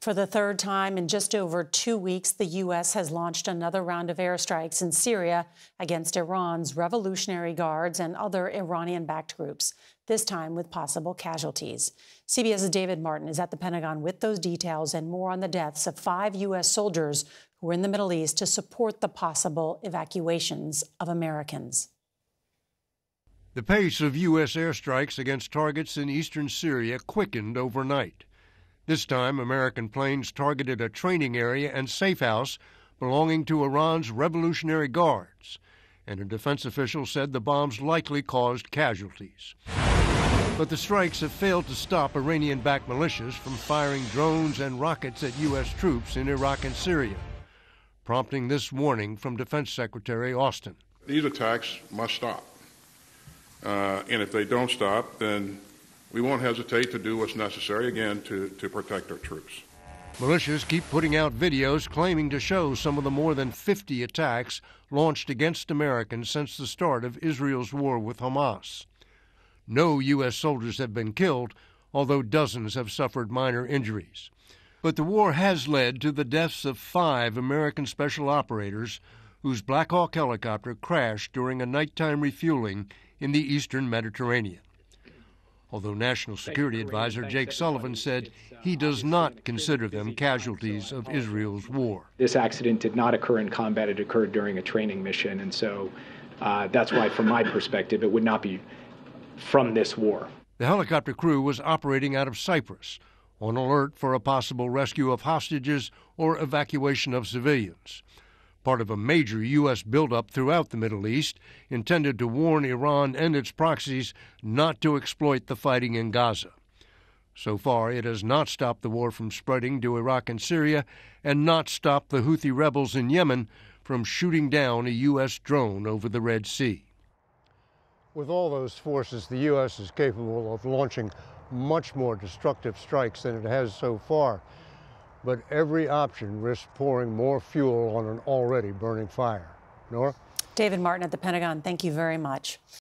For the third time in just over 2 weeks, the U.S. has launched another round of airstrikes in Syria against Iran's Revolutionary Guards and other Iranian-backed groups, this time with possible casualties. CBS's David Martin is at the Pentagon with those details and more on the deaths of 5 U.S. soldiers who were in the Middle East to support the possible evacuations of Americans. The pace of U.S. airstrikes against targets in eastern Syria quickened overnight. This time, American planes targeted a training area and safehouse belonging to Iran's Revolutionary Guards, and a defense official said the bombs likely caused casualties. But the strikes have failed to stop Iranian-backed militias from firing drones and rockets at U.S. troops in Iraq and Syria, prompting this warning from Defense Secretary Austin. These attacks must stop. And if they don't stop, then we won't hesitate to do what's necessary, again, to protect our troops. Militias keep putting out videos claiming to show some of the more than 50 attacks launched against Americans since the start of Israel's war with Hamas. No U.S. soldiers have been killed, although dozens have suffered minor injuries. But the war has led to the deaths of 5 American special operators whose Black Hawk helicopter crashed during a nighttime refueling in the eastern Mediterranean. Although National Security Advisor Jake Sullivan said he does not consider them casualties of Israel's war. This accident did not occur in combat. It occurred during a training mission, and so that's why, from my perspective, it would not be from this war. The helicopter crew was operating out of Cyprus, on alert for a possible rescue of hostages or evacuation of civilians, part of a major U.S. buildup throughout the Middle East intended to warn Iran and its proxies not to exploit the fighting in Gaza. So far, it has not stopped the war from spreading to Iraq and Syria and not stopped the Houthi rebels in Yemen from shooting down a U.S. drone over the Red Sea. With all those forces, the U.S. is capable of launching much more destructive strikes than it has so far. But every option risks pouring more fuel on an already burning fire. Norah? David Martin at the Pentagon, thank you very much.